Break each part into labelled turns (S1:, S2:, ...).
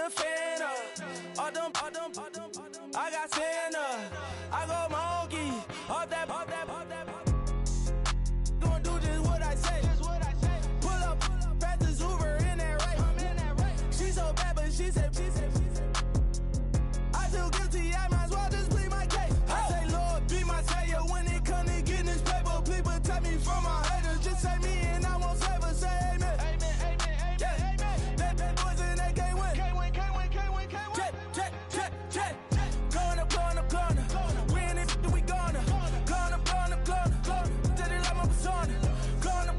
S1: a fan of. All them, I got Santa. I go monkey. All that. Gonna do just what I say. Pull up, practice Uber in that race. She so bad, but she said. I feel guilty, I might as well just plead my case. I say, Lord, be my savior when it come to getting this paper. Please protect me from my haters. Just say me and I won't save her. Say amen. Yeah. Bad boys and they can't win. Check. Going up. We in it, we gonna. Going up. Did it like my persona. Going up.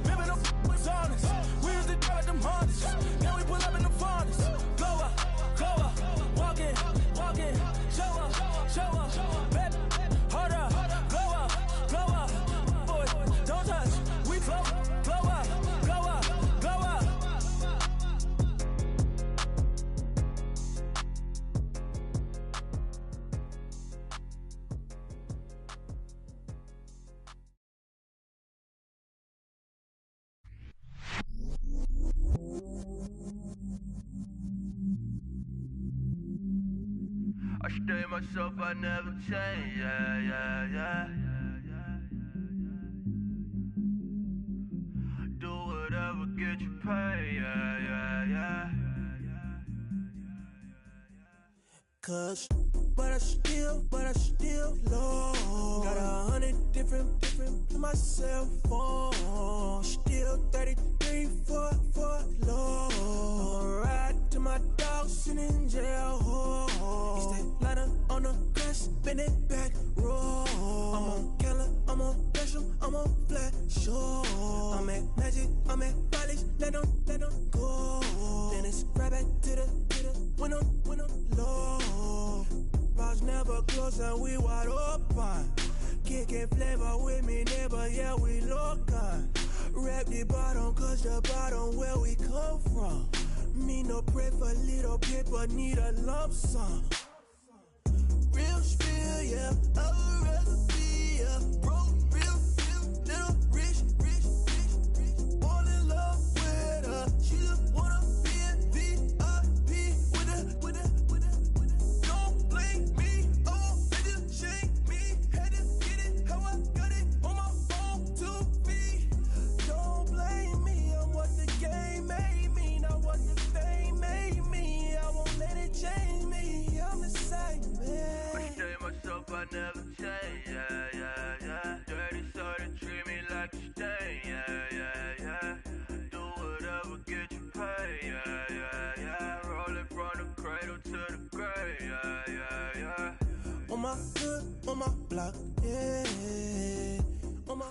S1: Ripping up was honest. We used to drive them Hondas. Now we pull up in the furnace. Glow up. Walking. Show up. Baby, hold up. Glow up. Boy, don't touch. We glow up.
S2: I stay myself, I never change, yeah. Do whatever, get you paid, yeah.
S1: Cause, but I still low. Got 100 different to my cell phone. Still 33 for low. I'ma ride to my dog sitting in jail. He stay lighter on the grass, spin it back, roll. I'm on Keller, I'm on Gresham, I'm on Flat Shore. I'm at Magic, I'm at Raleigh, let them go. Then it's right back to the window low. Bars never close and we wide open. Kicking flavor with me, neighbor, yeah, we local. Rap the bottom, cause the bottom where we come from. Me no pray for little paper, need a lump sum. Real spill, yeah, I would rather be a broke, real, little rich. Fall in love with her, she just wanna be in VIP with her. Don't blame me, oh, they just shame me. Had to get it, how I got it, on my phone to me. Don't blame me, I'm what the game made me, not what the fame made me. I won't let it change me, I'm the same man.
S2: I stay myself, I never change, yeah. Dirty started treat me like a stain, yeah. Do whatever, get you paid, yeah. Rolling from the cradle to the grave, yeah.
S1: On my hood, on my block, yeah. On my...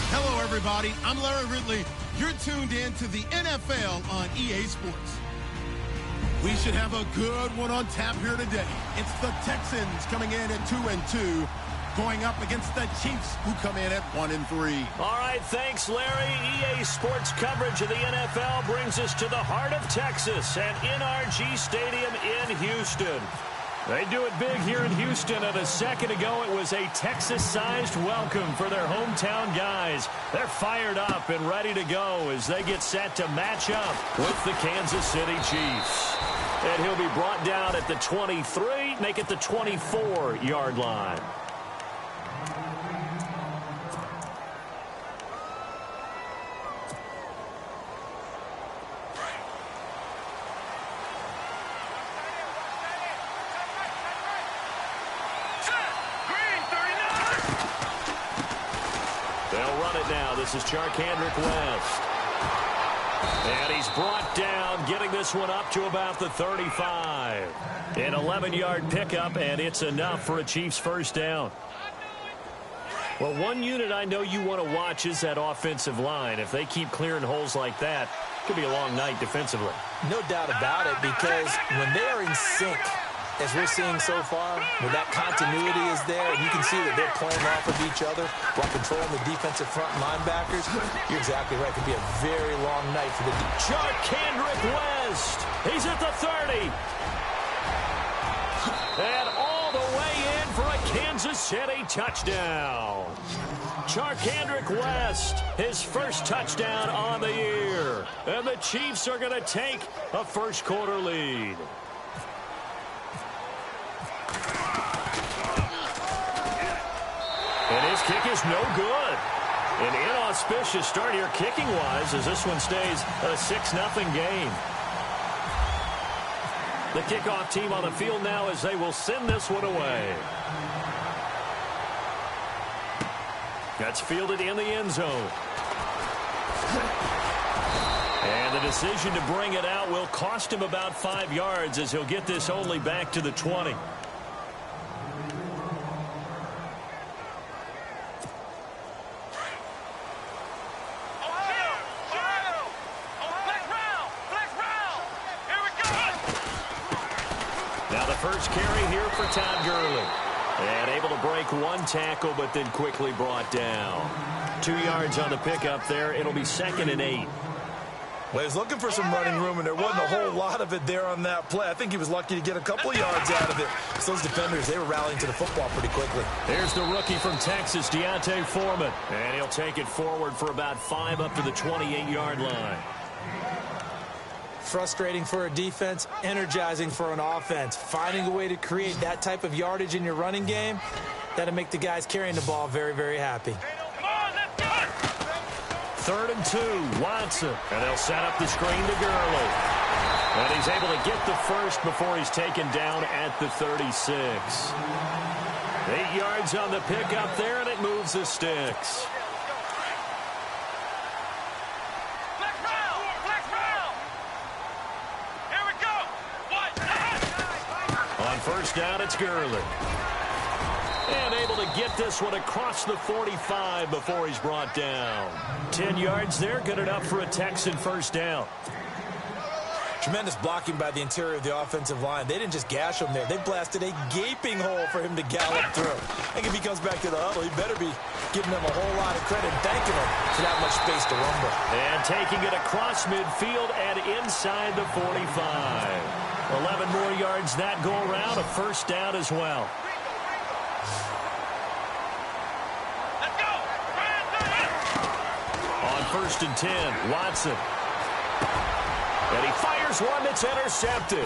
S3: Hello, everybody. I'm Larry Ridley. You're tuned in to the NFL on EA Sports. We should have a good one on tap here today. It's the Texans coming in at 2-2, going up against the Chiefs, who come in at 1-3.
S4: All right, thanks, Larry. EA Sports coverage of the NFL brings us to the heart of Texas and NRG Stadium in Houston. They do it big here in Houston, and a second ago it was a Texas-sized welcome for their hometown guys. They're fired up and ready to go as they get set to match up with the Kansas City Chiefs. And he'll be brought down at the 23, make it the 24-yard line. This is Charkandrick West. And he's brought down, getting this one up to about the 35. An 11-yard pickup, and it's enough for a Chiefs first down. Well, one unit I know you want to watch is that offensive line. If they keep clearing holes like that, it could be a long night defensively.
S5: No doubt about it, because when they are in sync, as we're seeing so far, where that continuity is there, and you can see that they're playing off of each other while controlling the defensive front linebackers, you're exactly right. It could be a very long night for the
S4: Charkandrick West. He's at the 30. And all the way in for a Kansas City touchdown. Charkandrick West, his first touchdown on the year. And the Chiefs are going to take a first-quarter lead. And his kick is no good. An inauspicious start here kicking-wise as this one stays a 6-0 game. The kickoff team on the field now as they will send this one away. That's fielded in the end zone. And the decision to bring it out will cost him about 5 yards as he'll get this only back to the 20. First carry here for Todd Gurley. And able to break one tackle, but then quickly brought down. 2 yards on the pickup there. It'll be 2nd and 8.
S5: Well, he was looking for some running room, and there wasn't a whole lot of it there on that play. I think he was lucky to get a couple of yards out of it. So those defenders, they were rallying to the football pretty quickly.
S4: There's the rookie from Texas, Deontay Foreman. And he'll take it forward for about 5 up to the 28-yard line.
S5: Frustrating for a defense, energizing for an offense. Finding a way to create that type of yardage in your running game, that'll make the guys carrying the ball very, very happy.
S4: 3rd and 2, Watson. And they'll set up the screen to Gurley. And he's able to get the first before he's taken down at the 36. 8 yards on the pickup there, and it moves the sticks. First down, it's Gurley. And able to get this one across the 45 before he's brought down. 10 yards there, good enough for a Texan first down.
S5: Tremendous blocking by the interior of the offensive line. They didn't just gash him there. They blasted a gaping hole for him to gallop through. I think if he comes back to the huddle, he better be giving them a whole lot of credit and thanking them for that much space to rumble.
S4: And taking it across midfield and inside the 45. 11 more yards that go around, a first down as well.
S2: Let's go.
S4: On 1st and 10, Watson. And he fires one that's intercepted.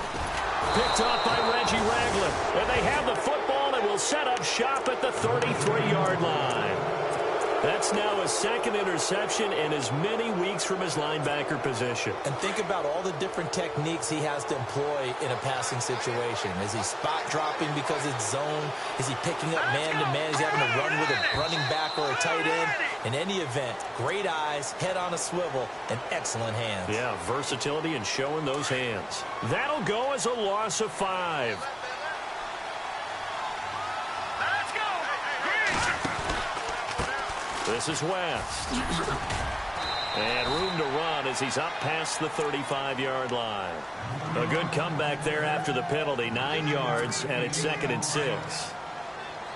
S4: Picked off by Reggie Ragland. And they have the football and will set up shop at the 33-yard line. That's now his 2nd interception in as many weeks from his linebacker position.
S5: And think about all the different techniques he has to employ in a passing situation. Is he spot dropping because it's zone? Is he picking up man-to-man? Is he having to run with a running back or a tight end? In any event, great eyes, head on a swivel, and excellent hands.
S4: Yeah, versatility and showing those hands. That'll go as a loss of 5. This is West. And room to run as he's up past the 35-yard line. A good comeback there after the penalty. 9 yards, and it's 2nd and 6.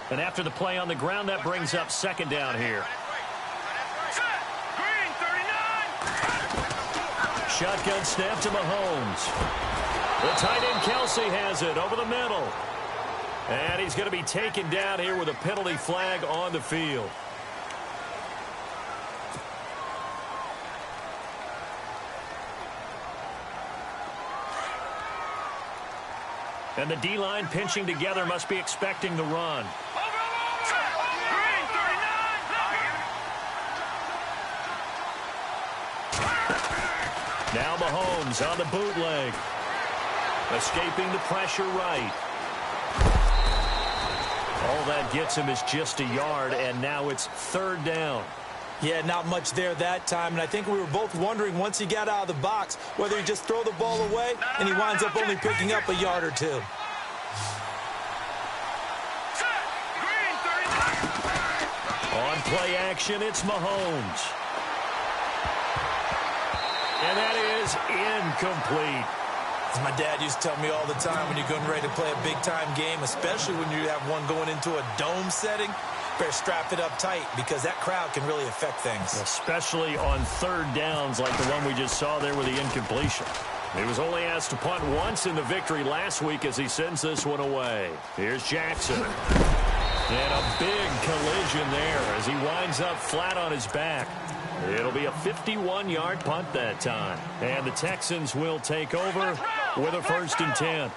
S4: And after the play on the ground, that brings up 2nd down here. Shotgun snap to Mahomes. The tight end Kelsey has it over the middle. And he's going to be taken down here with a penalty flag on the field. And the D-line pinching together must be expecting the run. Now Mahomes on the bootleg. Escaping the pressure right. All that gets him is just a yard, and now it's 3rd down.
S5: Yeah, not much there that time, and I think we were both wondering once he got out of the box whether he'd just throw the ball away, and he winds up only picking up a yard or 2.
S4: On play action, it's Mahomes. And that is incomplete.
S5: As my dad used to tell me all the time, when you're getting ready to play a big-time game, especially when you have one going into a dome setting, better strap it up tight because that crowd can really affect things.
S4: Especially on 3rd downs like the one we just saw there with the incompletion. He was only asked to punt once in the victory last week as he sends this one away. Here's Jackson. And a big collision there as he winds up flat on his back. It'll be a 51-yard punt that time. And the Texans will take over with a 1st and 10.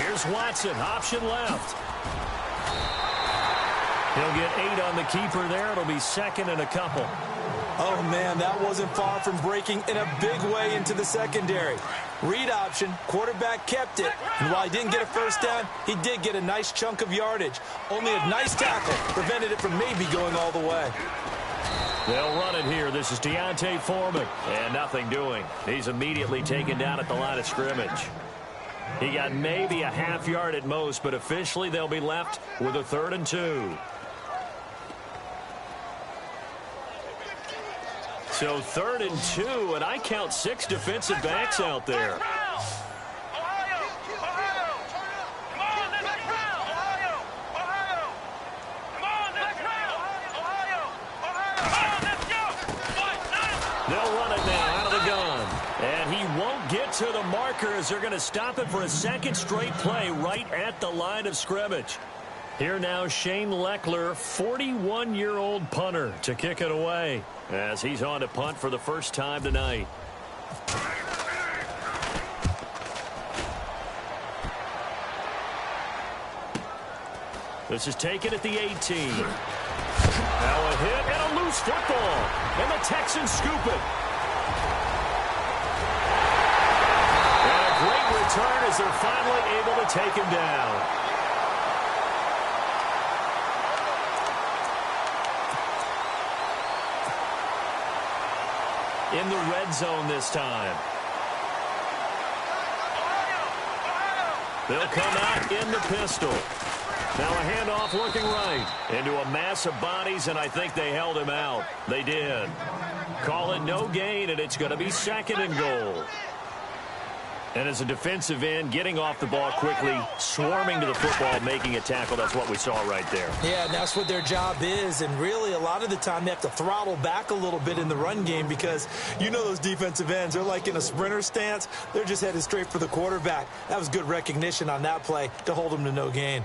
S4: Here's Watson, option left. He'll get 8 on the keeper there. It'll be 2nd and a couple.
S5: Oh, man, that wasn't far from breaking in a big way into the secondary. Read option, quarterback kept it. And while he didn't get a 1st down, he did get a nice chunk of yardage. Only a nice tackle prevented it from maybe going all the way.
S4: They'll run it here. This is Deontay Foreman. And nothing doing. He's immediately taken down at the line of scrimmage. He got maybe a half yard at most, but officially they'll be left with a 3rd and 2. So 3rd and 2, and I count 6 defensive backs out there. They'll run it now out of the gun. And he won't get to the marker as they're going to stop it for a 2nd straight play right at the line of scrimmage. Here now, Shane Leckler, 41-year-old punter, to kick it away as he's on to punt for the first time tonight. This is taken at the 18. Now a hit and a loose football. And the Texans scoop it. And a great return as they're finally able to take him down. In the red zone this time. They'll come out in the pistol. Now a handoff looking right into a mass of bodies, and I think they held him out. They did. Call it no gain, and it's going to be 2nd and goal. And as a defensive end, getting off the ball quickly, swarming to the football, making a tackle, that's what we saw right there.
S5: Yeah, and that's what their job is. And really, a lot of the time, they have to throttle back a little bit in the run game because you know those defensive ends, they're like in a sprinter stance. They're just headed straight for the quarterback. That was good recognition on that play to hold them to no gain.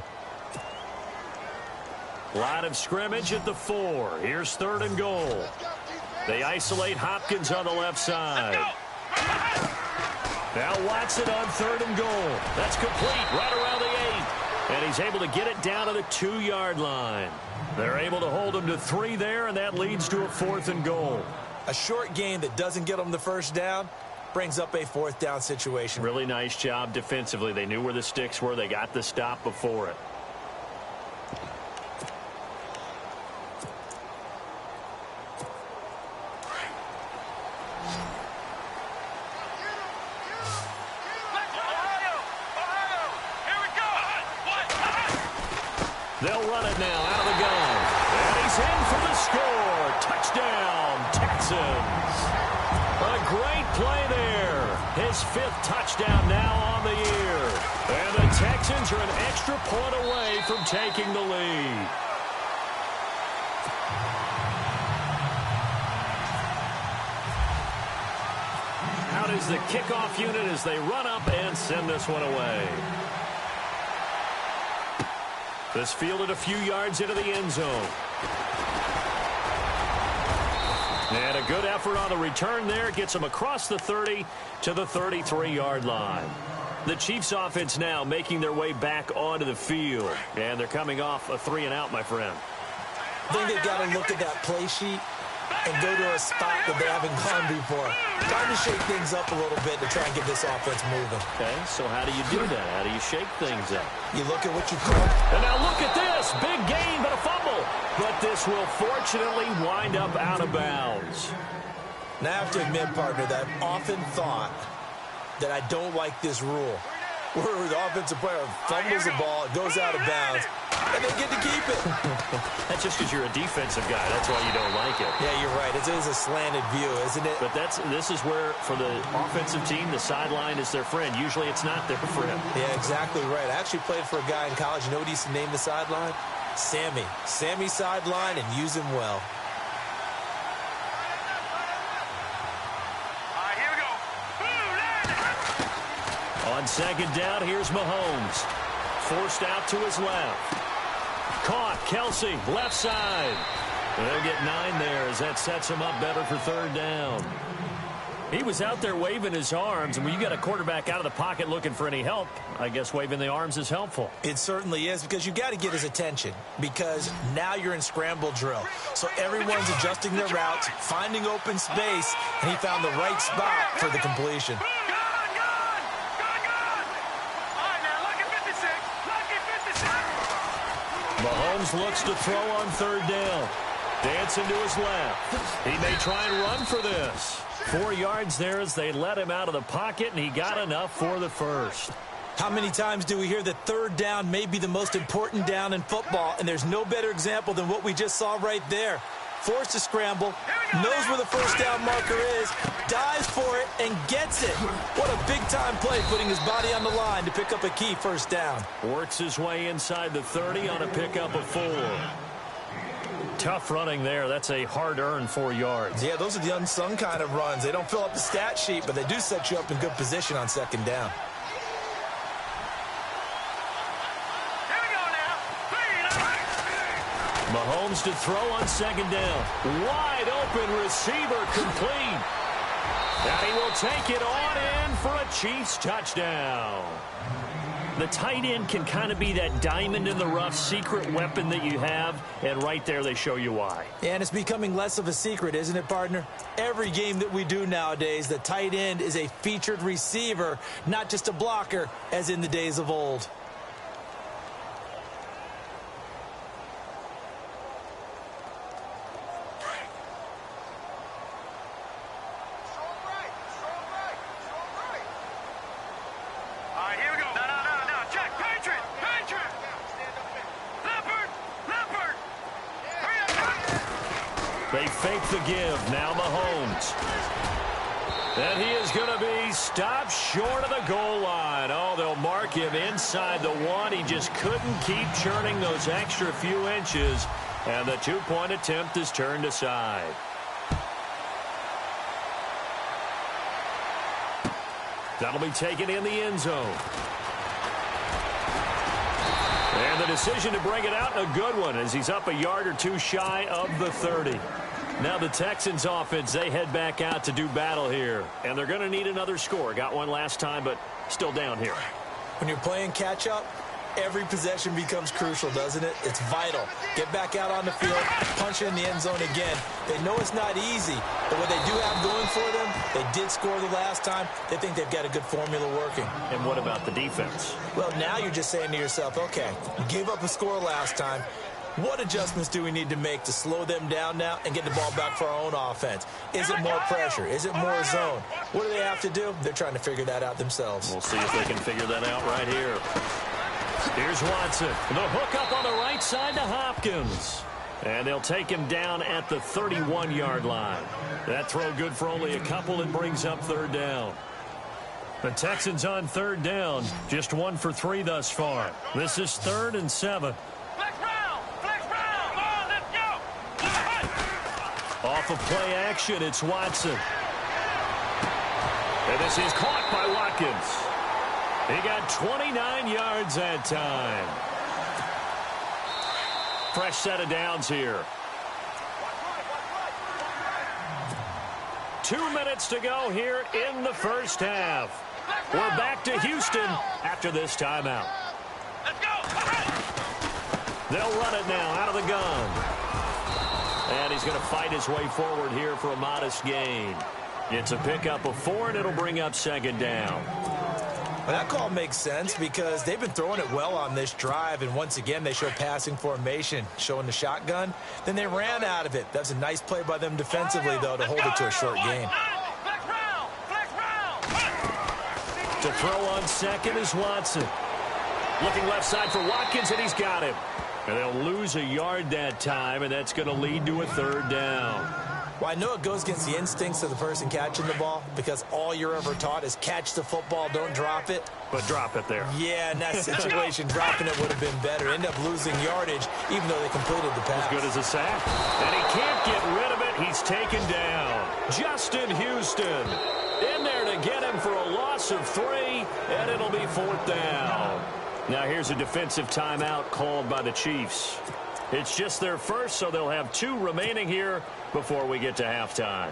S4: Line of scrimmage at the 4. Here's 3rd and goal. They isolate Hopkins on the left side. Now Watson on 3rd and goal. That's complete right around the 8. And he's able to get it down to the 2-yard line. They're able to hold him to 3 there, and that leads to a 4th and goal.
S5: A short gain that doesn't get them the 1st down brings up a 4th down situation.
S4: Really nice job defensively. They knew where the sticks were. They got the stop before it. They'll run it now out of the gun. And he's in for the score. Touchdown, Texans. A great play there. His 5th touchdown now on the year. And the Texans are an extra point away from taking the lead. Out is the kickoff unit as they run up and send this one away. This fielded a few yards into the end zone. And a good effort on the return there. Gets them across the 30 to the 33-yard line. The Chiefs offense now making their way back onto the field. And they're coming off a 3-and-out, my friend.
S5: I think they've got to look at that play sheet and go to a spot that they haven't gone before. Time to shake things up a little bit to try and get this offense moving.
S4: Okay, so how do you do that? How do you shake things up?
S5: You look at what you call.
S4: And now look at this. Big gain, but a fumble. But this will fortunately wind up out of bounds.
S5: Now I have to admit, partner, that I've often thought that I don't like this rule. Where the offensive player fumbles the ball, it goes out of bounds, and they get to keep it.
S4: That's just because you're a defensive guy. That's why you don't like it.
S5: Yeah, you're right. It is a slanted view, isn't it?
S4: But this is where, for the offensive team, the sideline is their friend. Usually it's not their friend.
S5: Yeah, exactly right. I actually played for a guy in college. You know what he used to name the sideline? Sammy. Sammy sideline, and use him well.
S4: On second down, here's Mahomes. Forced out to his left. Caught. Kelsey, left side. They'll get 9 there as that sets him up better for third down. He was out there waving his arms, and when you got a quarterback out of the pocket looking for any help, I guess waving the arms is helpful.
S5: It certainly is, because you got to get his attention, because now you're in scramble drill. So everyone's adjusting their routes, finding open space, and he found the right spot for the completion.
S4: Mahomes looks to throw on third down. Dancing to his left. He may try and run for this. 4 yards there as they let him out of the pocket, and he got enough for the first.
S5: How many times do we hear that third down may be the most important down in football, and there's no better example than what we just saw right there. Forced to scramble, knows where the first down marker is, dives for it, and gets it. What a big-time play, putting his body on the line to pick up a key first down.
S4: Works his way inside the 30 on a pickup of 4. Tough running there. That's a hard-earned 4 yards.
S5: Yeah, those are the unsung kind of runs. They don't fill up the stat sheet, but they do set you up in good position on second down.
S4: Mahomes to throw on second down. Wide open receiver complete. And he will take it on in for a Chiefs touchdown. The tight end can kind of be that diamond in the rough secret weapon that you have, and right there they show you why.
S5: And it's becoming less of a secret, isn't it, partner? Every game that we do nowadays, the tight end is a featured receiver, not just a blocker, as in the days of old.
S4: They fake the give. Now Mahomes. And he is going to be stopped short of the goal line. Oh, they'll mark him inside the 1. He just couldn't keep churning those extra few inches. And the 2-point attempt is turned aside. That'll be taken in the end zone. And the decision to bring it out, a good one, as he's up a yard or 2 shy of the 30. Now the Texans offense, they head back out to do battle here. And they're going to need another score. Got one last time, but still down here.
S5: When you're playing catch-up, every possession becomes crucial, doesn't it? It's vital. Get back out on the field, punch in the end zone again. They know it's not easy, but what they do have going for them, they did score the last time. They think they've got a good formula working.
S4: And what about the defense?
S5: Well, now you're just saying to yourself, okay, we gave up a score last time. What adjustments do we need to make to slow them down now and get the ball back for our own offense? Is it more pressure? Is it more zone? What do they have to do? They're trying to figure that out themselves.
S4: We'll see if they can figure that out right here. Here's Watson. The hook up on the right side to Hopkins. And they'll take him down at the 31-yard line. That throw good for only a couple and brings up third down. The Texans on third down. Just 1 for 3 thus far. This is 3rd and 7. Off of play action, it's Watson. And this is caught by Watkins. He got 29 yards that time. Fresh set of downs here. 2 minutes to go here in the first half. We're back to Houston after this timeout. They'll run it now out of the gun. And he's going to fight his way forward here for a modest gain. It's a pickup of 4, and it'll bring up second down.
S5: Well, that call makes sense because they've been throwing it well on this drive, and once again they show passing formation, showing the shotgun. Then they ran out of it. That's a nice play by them defensively, though, to hold it to a short gain.
S4: To throw on second is Watson. Looking left side for Watkins, and he's got him. And they'll lose a yard that time, and that's going to lead to a third down.
S5: Well, I know it goes against the instincts of the person catching the ball because all you're ever taught is catch the football, don't drop it.
S4: But drop it there.
S5: Yeah, in that situation, dropping it would have been better. End up losing yardage, even though they completed the pass.
S4: As good as a sack. And he can't get rid of it. He's taken down. Justin Houston in there to get him for a loss of 3, and it'll be 4th down. Now here's a defensive timeout called by the Chiefs. It's just their first, so they'll have 2 remaining here before we get to halftime.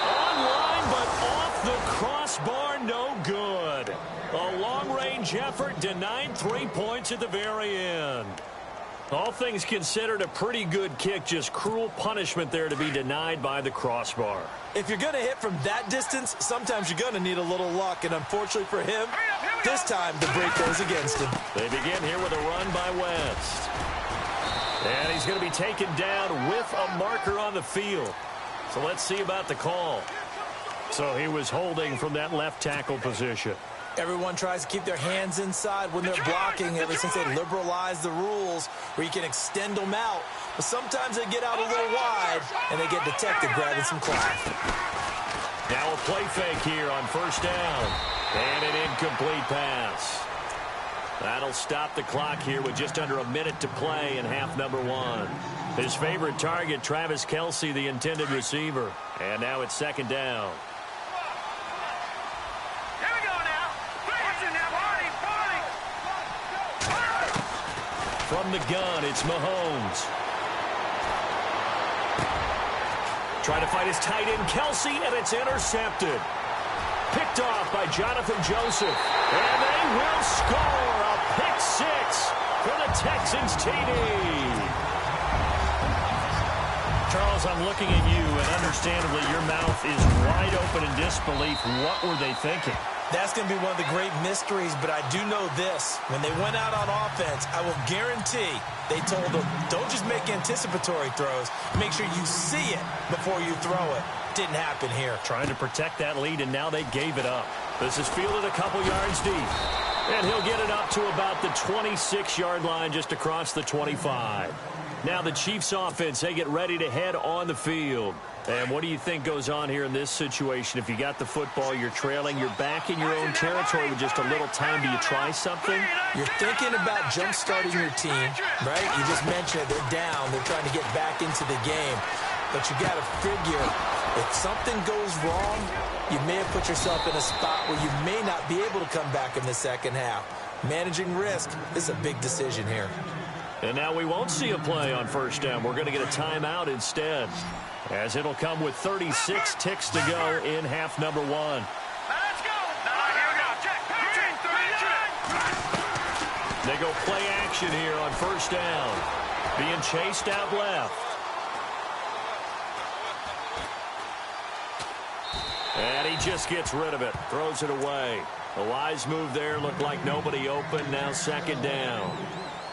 S4: Online, but off the crossbar, no good. A long-range effort denied 3 points at the very end. All things considered, a pretty good kick, just cruel punishment there to be denied by the crossbar.
S5: If you're going to hit from that distance, sometimes you're going to need a little luck, and unfortunately for him, this time the break goes against him.
S4: They begin here with a run by West. And he's going to be taken down with a marker on the field. So let's see about the call. So he was holding from that left tackle position.
S5: Everyone tries to keep their hands inside when they're blocking ever since they liberalized the rules where you can extend them out. But sometimes they get out a little wide, and they get detected grabbing some cloth.
S4: Now a play fake here on 1st down. And an incomplete pass. That'll stop the clock here with just under a minute to play in half number 1. His favorite target, Travis Kelce, the intended receiver. And now it's 2nd down. From the gun, it's Mahomes. Trying to fight his tight end, Kelce, and it's intercepted. Picked off by Jonathan Joseph. And they will score a pick 6 for the Texans TD. Charles, I'm looking at you, and understandably your mouth is wide open in disbelief. What were they thinking?
S5: That's going to be one of the great mysteries, but I do know this. When they went out on offense, I will guarantee they told them, don't just make anticipatory throws. Make sure you see it before you throw it. Didn't happen here.
S4: Trying to protect that lead, and now they gave it up. This is fielded a couple yards deep. And he'll get it up to about the 26-yard line, just across the 25. Now the Chiefs offense, they get ready to head on the field. And what do you think goes on here in this situation? If you got the football, you're trailing, you're back in your own territory with just a little time. Do you try something?
S5: You're thinking about jump-starting your team, right? You just mentioned it. They're down. They're trying to get back into the game. But you got to figure, if something goes wrong, you may have put yourself in a spot where you may not be able to come back in the second half. Managing risk is a big decision here.
S4: And now we won't see a play on 1st down. We're going to get a timeout instead, as it'll come with 36 ticks to go in half number 1.
S2: Let's go. Here we go. Check.
S4: They go play action here on 1st down. Being chased out left. And he just gets rid of it. Throws it away. A wise move there. Looked like nobody open. Now 2nd down.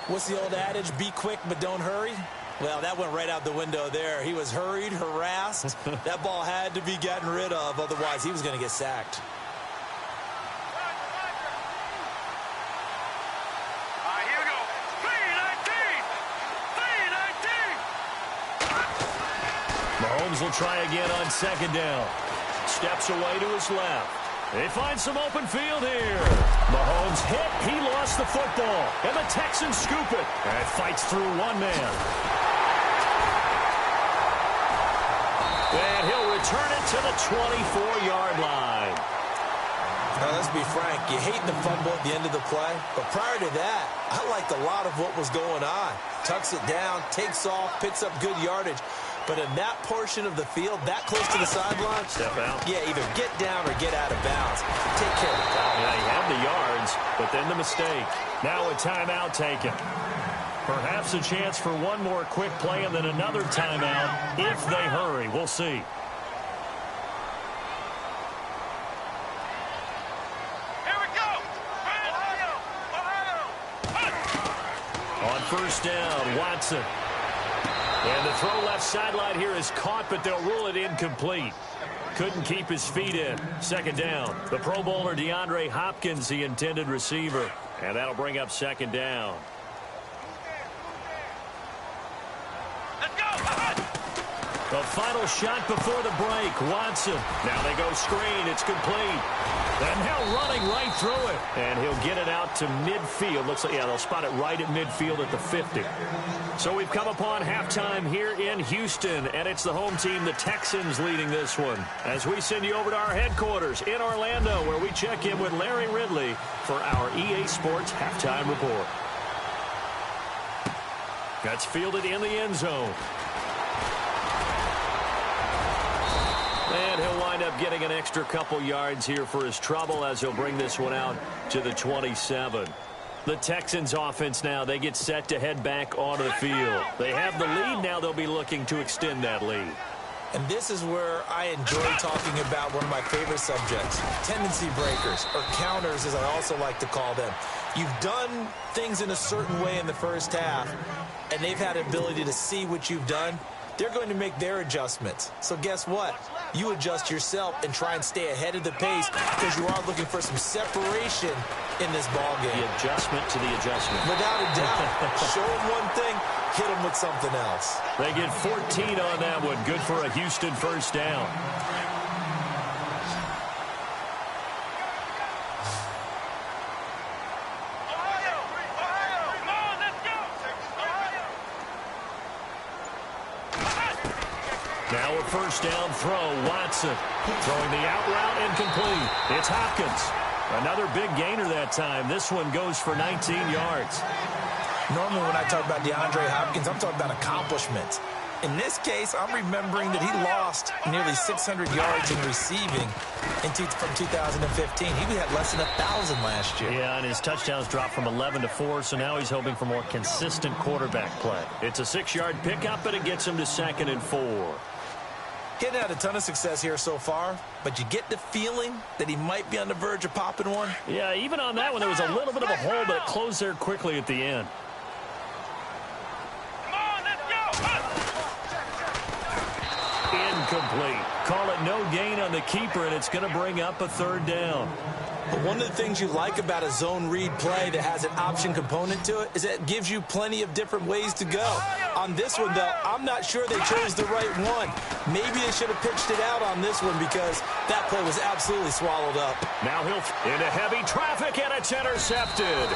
S5: What's the old adage? Be quick, but don't hurry. Well, that went right out the window there. He was hurried, harassed. That ball had to be gotten rid of. Otherwise, he was going to get sacked.
S2: Here we go. 3-19.
S4: Mahomes will try again on 2nd down. Steps away to his left. They find some open field here. Mahomes hit. He lost the football. And the Texans scoop it. And fights through one man. And he'll return it to the 24-yard line.
S5: Now, let's be frank. You hate the fumble at the end of the play. But prior to that, I liked a lot of what was going on. Tucks it down, takes off, picks up good yardage. But in that portion of the field, that close to the sideline,
S4: step out.
S5: Yeah, either get down or get out of bounds. Take care of the ball.
S4: Yeah, he had the yards, but then the mistake. Now a timeout taken. Perhaps a chance for one more quick play and then another timeout if they hurry. We'll see.
S2: Here we go.
S4: On 1st down, Watson. And the throw left sideline here is caught, but they'll rule it incomplete. Couldn't keep his feet in. 2nd down. The Pro Bowler DeAndre Hopkins, the intended receiver. And that'll bring up 2nd down.
S2: Let's go.
S4: A final shot before the break. Watson. Now they go screen. It's complete. And now running right through it. And he'll get it out to midfield. Looks like, yeah, they'll spot it right at midfield at the 50. So we've come upon halftime here in Houston, and it's the home team, the Texans, leading this one. As we send you over to our headquarters in Orlando, where we check in with Larry Ridley for our EA Sports Halftime Report. That's fielded in the end zone. And he'll wind up getting an extra couple yards here for his trouble as he'll bring this one out to the 27. The Texans offense now, they get set to head back onto the field. They have the lead now. They'll be looking to extend that lead.
S5: And this is where I enjoy talking about one of my favorite subjects, tendency breakers, or counters as I also like to call them. You've done things in a certain way in the first half, and they've had the ability to see what you've done. They're going to make their adjustments. So guess what? You adjust yourself and try and stay ahead of the pace because you are looking for some separation in this ball game.
S4: The adjustment to the adjustment.
S5: Without a doubt. Show them one thing, hit them with something else.
S4: They get 14 on that one. Good for a Houston first down. Now a first down throw. Watson throwing the out route incomplete. It's Hopkins. Another big gainer that time. This one goes for 19 yards.
S5: Normally when I talk about DeAndre Hopkins, I'm talking about accomplishments. In this case, I'm remembering that he lost nearly 600 yards in receiving from 2015. He had less than 1,000 last year.
S4: Yeah, and his touchdowns dropped from 11 to 4, so now he's hoping for more consistent quarterback play. It's a 6-yard pickup, but it gets him to 2nd and 4.
S5: Getting had a ton of success here so far, but you get the feeling that he might be on the verge of popping one.
S4: Yeah, even on that one, there was a little bit of a hole, but it closed there quickly at the end. Incomplete. Call it no gain on the keeper, and it's going to bring up a 3rd down.
S5: But one of the things you like about a zone read play that has an option component to it is that it gives you plenty of different ways to go. On this one, though, I'm not sure they chose the right one. Maybe they should have pitched it out on this one because that play was absolutely swallowed up.
S4: Now he'll into heavy traffic, and it's intercepted.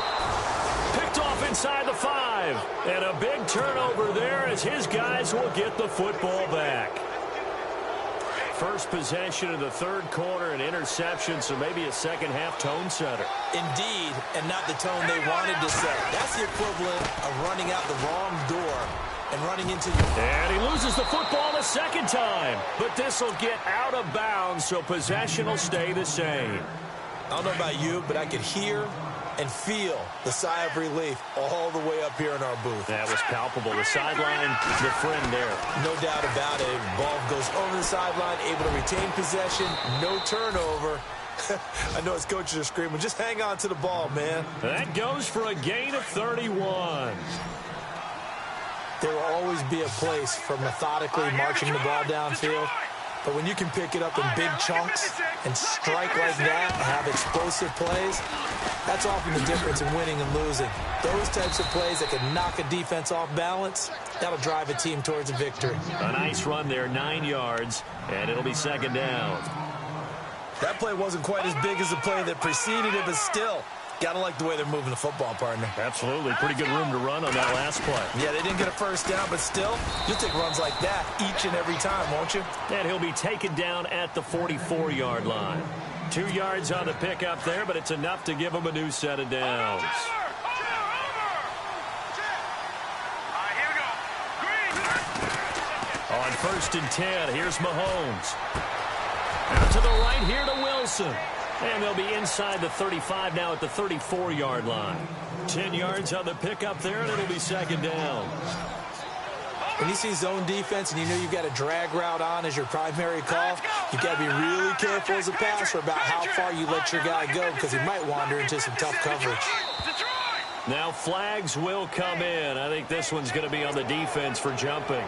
S4: Picked off inside the 5. And a big turnover there as his guys will get the football back. First possession of the 3rd quarter, an interception, so maybe a second-half tone setter.
S5: Indeed, and not the tone they wanted to set. That's the equivalent of running out the wrong door and running into the...
S4: And he loses the football the 2nd time, but this will get out of bounds, so possession will stay the same.
S5: I don't know about you, but I could hear and feel the sigh of relief all the way up here in our booth.
S4: That was palpable. The sideline, the friend there.
S5: No doubt about it. Ball goes over the sideline, able to retain possession, no turnover. I know his coaches are screaming, just hang on to the ball, man.
S4: That goes for a gain of 31.
S5: There will always be a place for methodically marching the ball downfield. But when you can pick it up in big chunks and strike like that and have explosive plays, that's often the difference in winning and losing. Those types of plays that can knock a defense off balance, that'll drive a team towards a victory.
S4: A nice run there, 9 yards, and it'll be 2nd down.
S5: That play wasn't quite as big as the play that preceded it, but still, gotta like the way they're moving the football, partner.
S4: Absolutely. Pretty good room to run on that last play.
S5: Yeah, they didn't get a first down, but still, you'll take runs like that each and every time, won't you?
S4: And he'll be taken down at the 44-yard line. 2 yards on the pickup there, but it's enough to give him a new set of downs. On 1st and 10, here's Mahomes. Out to the right here to Wilson. And they'll be inside the 35 now at the 34-yard line. 10 yards on the pickup there, and it'll be 2nd down.
S5: When you see zone defense and you know you've got a drag route on as your primary call, you've got to be really careful as a passer about how far you let your guy go because he might wander into some tough coverage.
S4: Now flags will come in. I think this one's going to be on the defense for jumping.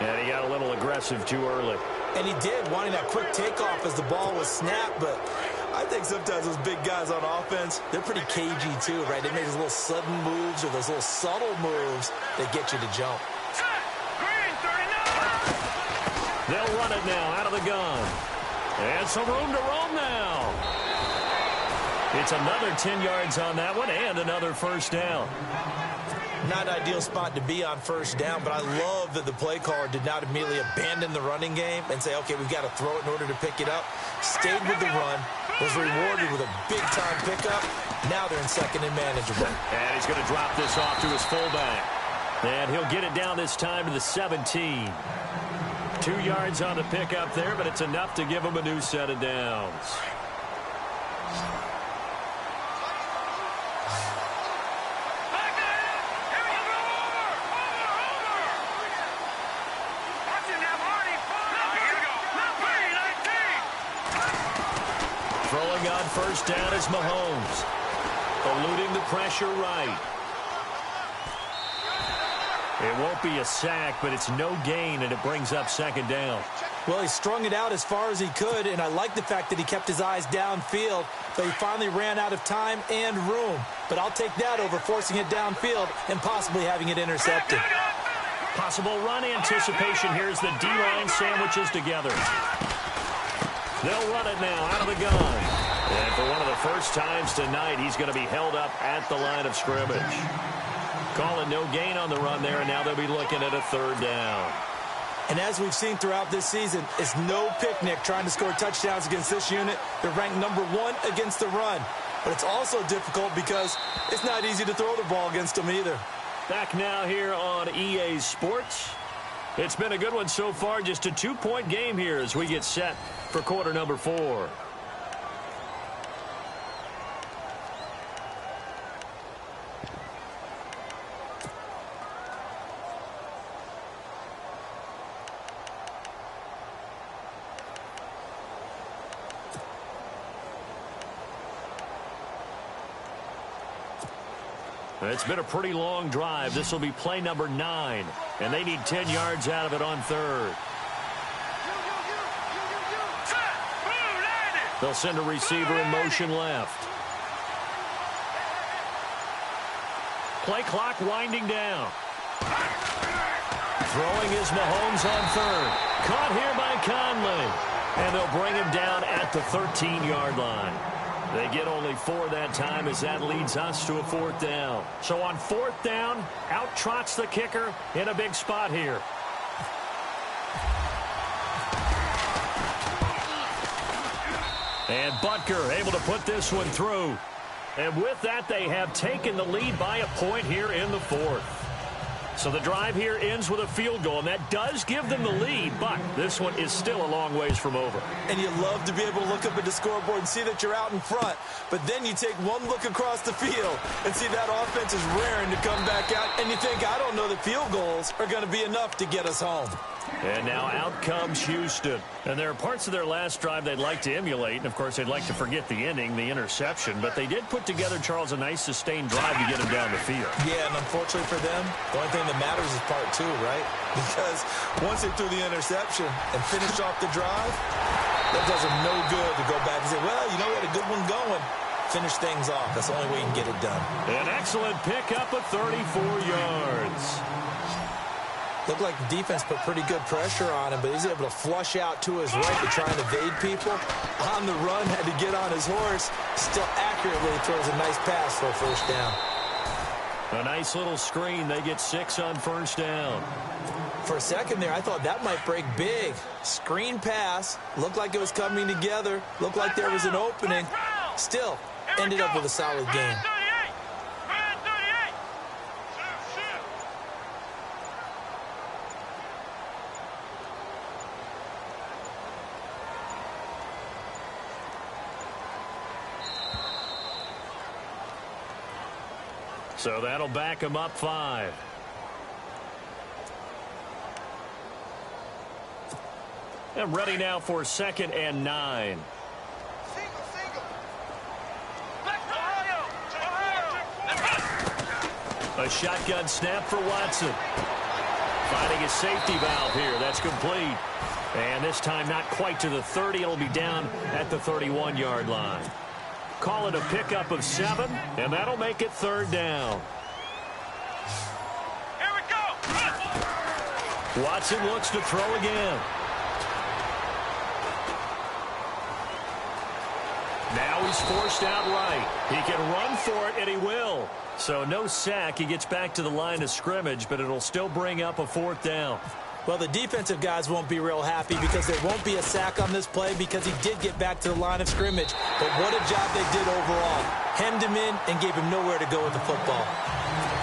S4: And he got a little aggressive too early.
S5: And he did, wanting that quick takeoff as the ball was snapped, but I think sometimes those big guys on offense, they're pretty cagey too, right? They make those little sudden moves or those little subtle moves that get you to jump.
S4: They'll run it now out of the gun. And some room to roam now. It's another 10 yards on that one and another first down.
S5: Not an ideal spot to be on first down, but I love that the play caller did not immediately abandon the running game and say, okay, we've got to throw it in order to pick it up. Stayed with the run, was rewarded with a big-time pickup. Now they're in second and manageable.
S4: And he's going to drop this off to his fullback. And he'll get it down this time to the 17. 2 yards on the pickup there, but it's enough to give him a new set of downs. Throwing on first down is Mahomes. Eluding the pressure right. It won't be a sack, but it's no gain, and it brings up second down.
S5: Well, he strung it out as far as he could, and I like the fact that he kept his eyes downfield, but he finally ran out of time and room. But I'll take that over forcing it downfield and possibly having it intercepted.
S4: Possible run anticipation here as the D-line sandwiches together. They'll run it now out of the gun. And for one of the first times tonight, he's going to be held up at the line of scrimmage. Calling no gain on the run there, and now they'll be looking at a third down.
S5: And as we've seen throughout this season, it's no picnic trying to score touchdowns against this unit. They're ranked number 1 against the run. But it's also difficult because it's not easy to throw the ball against them either.
S4: Back now here on EA Sports. It's been a good one so far, just a 2-point game here as we get set for quarter number 4. It's been a pretty long drive. This will be play number 9, and they need 10 yards out of it on third. They'll send a receiver in motion left. Play clock winding down. Throwing is Mahomes on third. Caught here by Conley. And they'll bring him down at the 13-yard line. They get only 4 that time as that leads us to a fourth down. So on fourth down, out trots the kicker in a big spot here. And Butker able to put this one through. And with that, they have taken the lead by a point here in the fourth. So the drive here ends with a field goal, and that does give them the lead, but this one is still a long ways from over.
S5: And you love to be able to look up at the scoreboard and see that you're out in front, but then you take one look across the field and see that offense is raring to come back out, and you think, I don't know that field goals are going to be enough to get us home.
S4: And now out comes Houston. And there are parts of their last drive they'd like to emulate. And, of course, they'd like to forget the ending, the interception. But they did put together, Charles, a nice sustained drive to get them down the field.
S5: Yeah, and unfortunately for them, the only thing that matters is part 2, right? Because once they threw the interception and finished off the drive, that does them no good to go back and say, well, you know, we had a good one going. Finish things off. That's the only way you can get it done.
S4: An excellent pickup of 34 yards.
S5: Looked like the defense put pretty good pressure on him, but he's able to flush out to his right to try and evade people. On the run, had to get on his horse. Still accurately throws a nice pass for a first down.
S4: A nice little screen. They get 6 on first down.
S5: For a second there, I thought that might break big. Screen pass. Looked like it was coming together. Looked like there was an opening. Still, ended up with a solid game.
S4: So that'll back him up 5. And ready now for 2nd and 9. A shotgun snap for Watson. Finding his safety valve here. That's complete. And this time not quite to the 30. It'll be down at the 31-yard line. Call it a pickup of 7, and that'll make it 3rd down.
S2: Here we go.
S4: Watson looks to throw again. Now he's forced outright. He can run for it, and he will. So no sack. He gets back to the line of scrimmage, but it'll still bring up a 4th down.
S5: Well, the defensive guys won't be real happy because there won't be a sack on this play because he did get back to the line of scrimmage. But what a job they did overall. Hemmed him in and gave him nowhere to go with the football.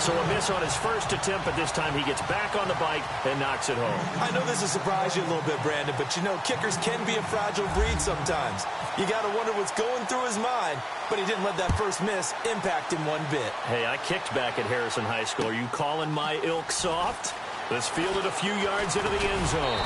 S4: So a miss on his first attempt, but this time he gets back on the bike and knocks it home.
S5: I know this will surprise you a little bit, Brandon, but you know kickers can be a fragile breed sometimes. You got to wonder what's going through his mind, but he didn't let that first miss impact him one bit.
S4: Hey, I kicked back at Harrison High School. Are you calling my ilk soft? This fielded a few yards into the end zone.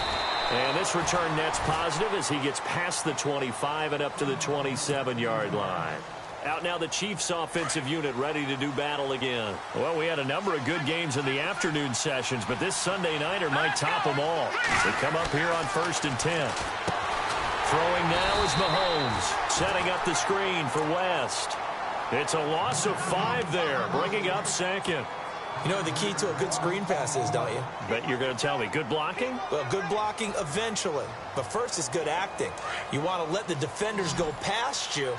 S4: And this return net's positive as he gets past the 25 and up to the 27-yard line. Out now the Chiefs offensive unit ready to do battle again. Well, we had a number of good games in the afternoon sessions, but this Sunday nighter might top them all. They come up here on 1st and 10. Throwing now is Mahomes, setting up the screen for West. It's a loss of 5 there, bringing up 2nd.
S5: You know what the key to a good screen pass is, don't you?
S4: Bet you're going to tell me. Good blocking?
S5: Well, good blocking eventually. But first is good acting. You want to let the defenders go past you,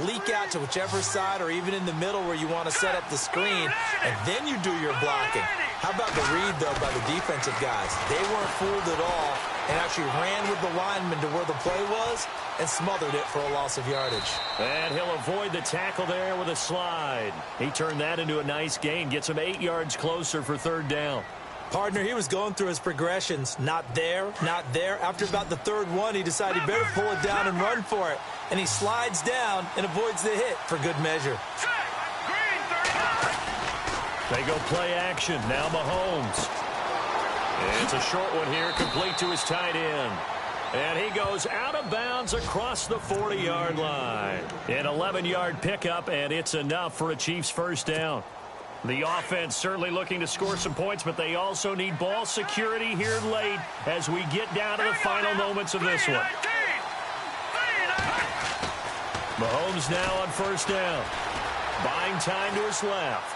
S5: leak out to whichever side or even in the middle where you want to set up the screen, and then you do your blocking. How about the read, though, by the defensive guys? They weren't fooled at all and actually ran with the lineman to where the play was and smothered it for a loss of yardage.
S4: And he'll avoid the tackle there with a slide. He turned that into a nice gain, gets him 8 yards closer for 3rd down.
S5: Partner, he was going through his progressions. Not there, not there. After about the 3rd one, he decided he better pull it down and run for it. And he slides down and avoids the hit for good measure.
S4: They go play action. Now Mahomes. It's a short one here, complete to his tight end. And he goes out of bounds across the 40-yard line. An 11-yard pickup, and it's enough for a Chiefs 1st down. The offense certainly looking to score some points, but they also need ball security here late as we get down to the final moments of this one. Mahomes now on 1st down. Buying time to his left.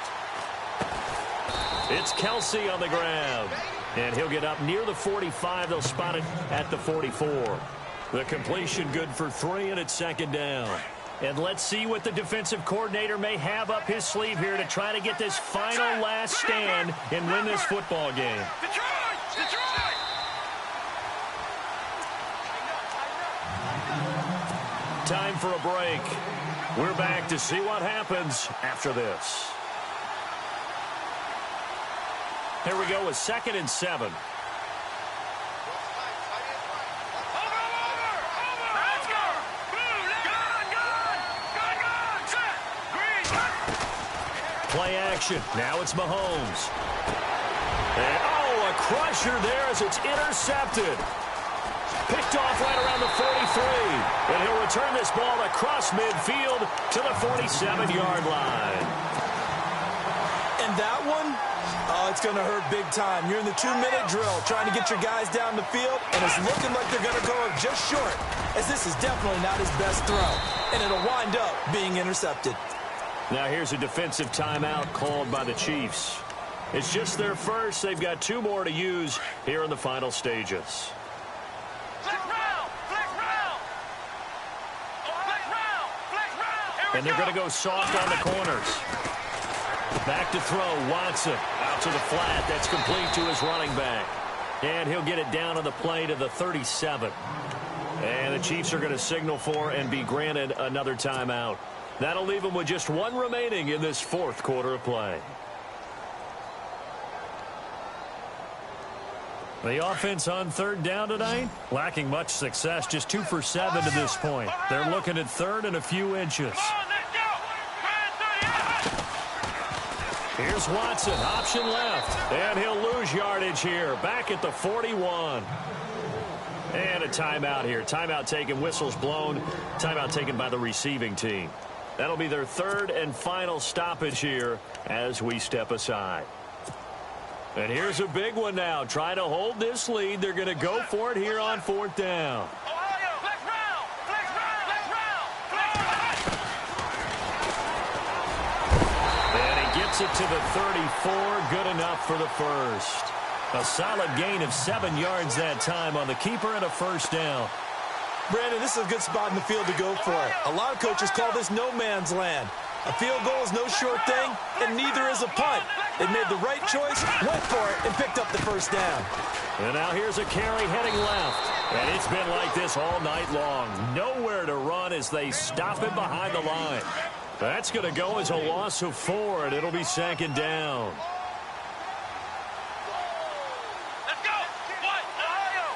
S4: It's Kelsey on the ground. And he'll get up near the 45. They'll spot it at the 44. The completion good for 3, and it's 2nd down. And let's see what the defensive coordinator may have up his sleeve here to try to get this final last stand and win this football game. Time for a break. We're back to see what happens after this. Here we go with 2nd and 7. Play action. Now it's Mahomes. And, a crusher there as it's intercepted. Picked off right around the 43. And he'll return this ball across midfield to the 47-yard line.
S5: And that one, it's going to hurt big time. You're in the 2-minute drill trying to get your guys down the field, and it's looking like they're going to go up just short, as this is definitely not his best throw, and it'll wind up being intercepted.
S4: Now here's a defensive timeout called by the Chiefs. It's just their first. They've got 2 more to use here in the final stages. And they're going to go soft on the corners. Back to throw, Watson. Out to the flat. That's complete to his running back. And he'll get it down on the play to the 37. And the Chiefs are going to signal for and be granted another timeout. That'll leave them with just 1 remaining in this 4th quarter of play. The offense on 3rd down tonight, lacking much success, just 2 for 7 to this point. They're looking at 3rd and a few inches. Here's Watson, option left, and he'll lose yardage here, back at the 41. And a timeout here. Timeout taken, whistles blown. Timeout taken by the receiving team. That'll be their 3rd and final stoppage here as we step aside. And here's a big one now. Trying to hold this lead. They're going to go for it here on 4th down. And he gets it to the 34. Good enough for the first. A solid gain of 7 yards that time on the keeper and a 1st down.
S5: Brandon, this is a good spot in the field to go for it. A lot of coaches call this no man's land. A field goal is no sure thing, and neither is a punt. They made the right choice, went for it, and picked up the first down.
S4: And now here's a carry heading left. And it's been like this all night long. Nowhere to run as they stop him behind the line. That's going to go as a loss of 4, and it'll be second down.
S2: Let's go! Ohio!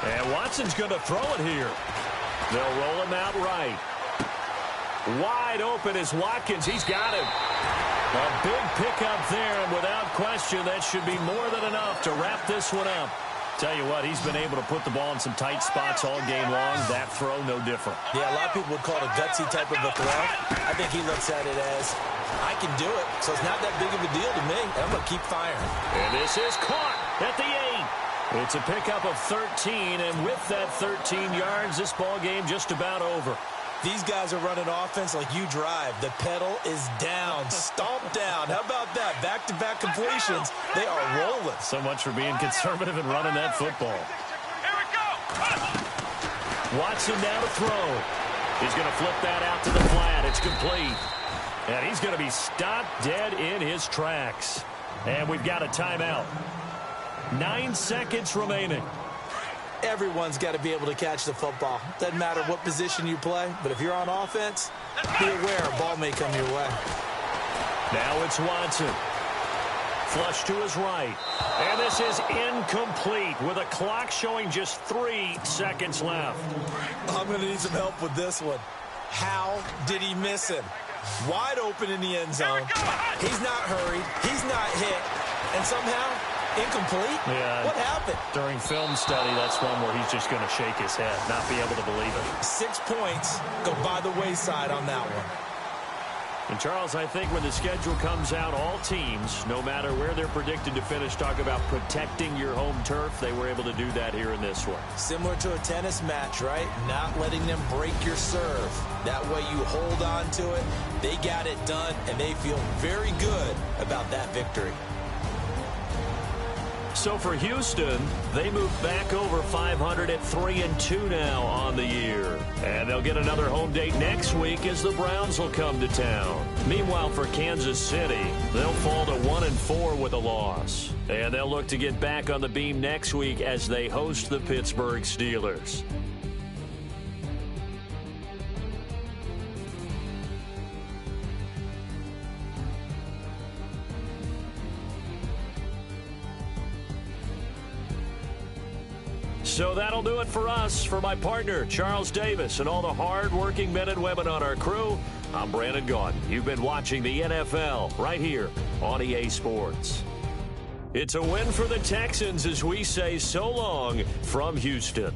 S4: And Watson's going to throw it here. They'll roll him out right. Wide open is Watkins. He's got him. A big pickup there, and without question, that should be more than enough to wrap this one up. Tell you what, he's been able to put the ball in some tight spots all game long. That throw, no different.
S5: Yeah, a lot of people would call it a gutsy type of a throw. I think he looks at it as, I can do it, so it's not that big of a deal to me, and I'm going to keep firing.
S4: And this is caught at the 8. It's a pickup of 13, and with that 13 yards, this ball game just about over.
S5: These guys are running offense like you drive. The pedal is down, stomped down. How about that? Back-to-back completions. They are rolling.
S4: So much for being conservative and running that football.
S2: Here we go!
S4: Watson now to throw. He's going to flip that out to the flat. It's complete. And he's going to be stopped dead in his tracks. And we've got a timeout. 9 seconds remaining.
S5: Everyone's got to be able to catch the football. Doesn't matter what position you play, but if you're on offense, be aware a ball may come your way.
S4: Now it's Watson. Flush to his right. And this is incomplete with a clock showing just 3 seconds left.
S5: I'm going to need some help with this one. How did he miss him? Wide open in the end zone. He's not hurried. He's not hit. And somehow, incomplete?
S4: Yeah.
S5: What happened?
S4: During film study, that's one where he's just going to shake his head, not be able to believe it.
S5: 6 points go by the wayside on that one.
S4: And, Charles, I think when the schedule comes out, all teams, no matter where they're predicted to finish, talk about protecting your home turf. They were able to do that here in this one.
S5: Similar to a tennis match, right? Not letting them break your serve. That way you hold on to it. They got it done, and they feel very good about that victory.
S4: So for Houston, they move back over 500 at 3-2 now on the year. And they'll get another home date next week as the Browns will come to town. Meanwhile, for Kansas City, they'll fall to 1-4 with a loss. And they'll look to get back on the beam next week as they host the Pittsburgh Steelers. So that'll do it for us. For my partner, Charles Davis, and all the hard-working men and women on our crew, I'm Brandon Gaudin. You've been watching the NFL right here on EA Sports. It's a win for the Texans as we say so long from Houston.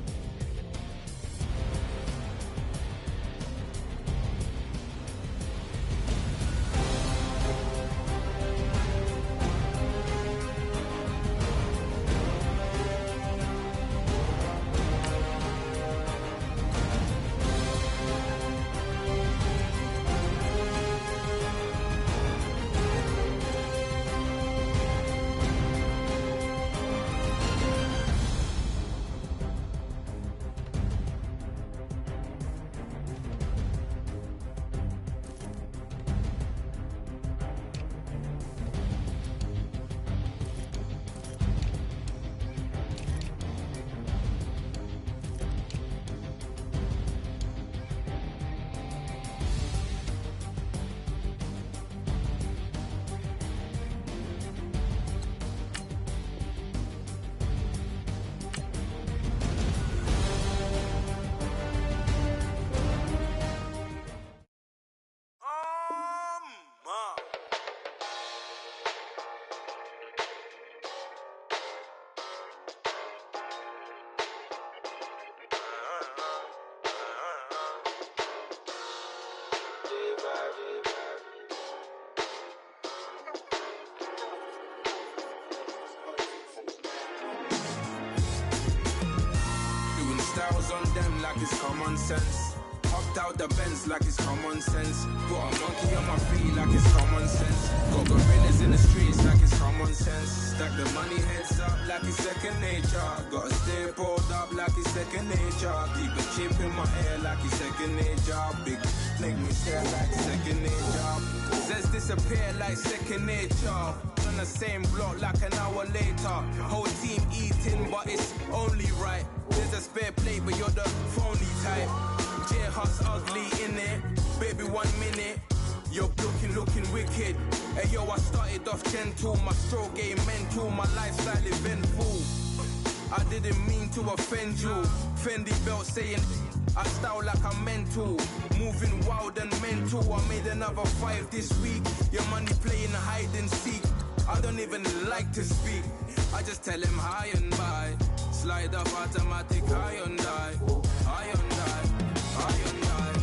S6: Styles on them like it's common sense. Hopped out the Benz like it's common sense. Got a monkey on my feet like it's common sense. Got gorillas in the streets like it's common sense. Stack the money heads up like it's second nature. Gotta stay pulled up like it's second nature. Keep a chip in my ear like it's second nature. Big make me stare like second nature. Says disappear like second nature. On the same block like an hour later. Whole team eating, but it's only right. There's a spare plate, but you're the phony type. J-Hut's ugly in it. Baby, 1 minute. You're looking wicked. Hey yo, I started off gentle. My stroke game mental. My lifestyle eventful. I didn't mean to offend you. Fendi belt saying I style like I'm mental. Moving wild and mental. I made another 5 this week. Your money playing hide and seek. I don't even like to speak. I just tell him hi and bye. Slide up automatic, high and die. High and die, high and die.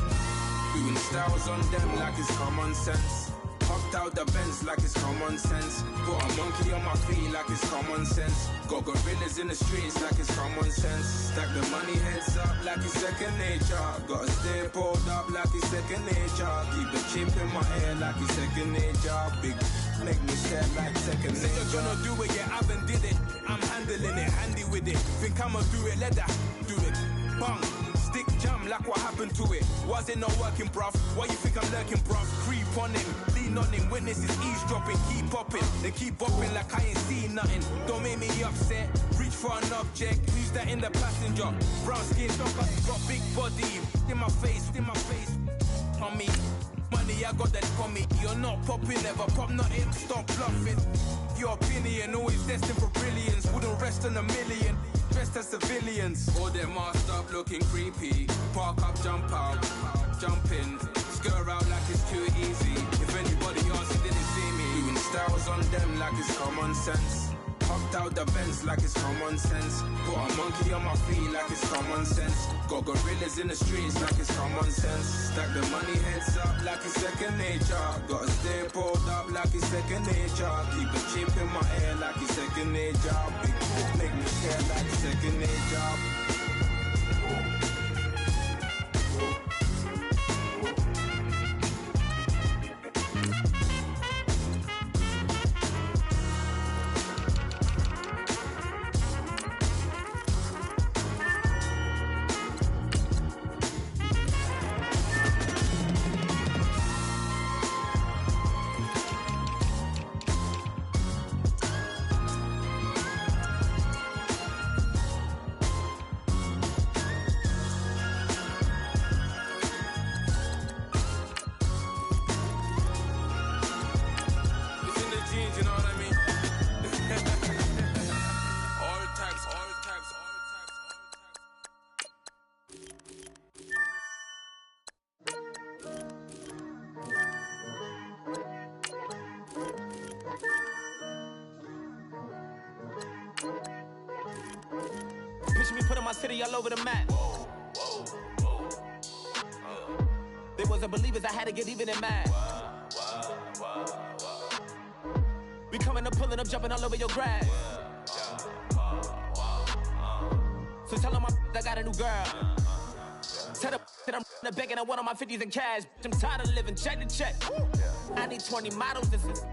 S6: Doing styles on them like it's common sense. Hopped out the Benz like it's common sense. Got a monkey on my feet like it's common sense. Got gorillas in the streets like it's common sense. Stack the money heads up like it's second nature. Gotta stay pulled up like it's second nature. Keep the chip in my ear like it's second nature. Big make me stare like second nature. You're gonna do it, yeah, I haven't did it. I'm handling it, handy with it. Think I'ma do it, let that do it. Bang. Stick jam like what happened to it. Was it not working, bruv? Why you think I'm lurking, bruv? Creep on him, lean on him. Witnesses eavesdropping, keep popping. They keep bopping like I ain't seen nothing. Don't make me upset. Reach for an object. Who's that in the passenger? Brown skin, got big body. In my face, on me. Money, I got that on me. You're not popping, never pop nothing. Stop bluffing. Your opinion always destined for brilliance. Wouldn't rest on a million. Dressed as civilians. All them masked up looking creepy. Park up, jump out, jump in. Skirt out like it's too easy. If anybody else didn't see me. Doing styles on them like it's common sense. Hopped out the Benz like it's common sense. Put a monkey on my feet like it's common sense. Got gorillas in the streets like it's common sense. Stack the money heads up like it's second nature. Gotta stay pulled up like it's second nature. Keep a chip in my ear like it's second nature. Big make me stare like second nature.
S7: Picture me putting my city all over the map. They wasn't believers, I had to get even in mad. We coming up, pulling up, jumping all over your grass. So tell them I got a new girl. Tell them that I'm in the bank and I want on my 50s in cash. I'm tired of living check to check. I need 20 models, this is.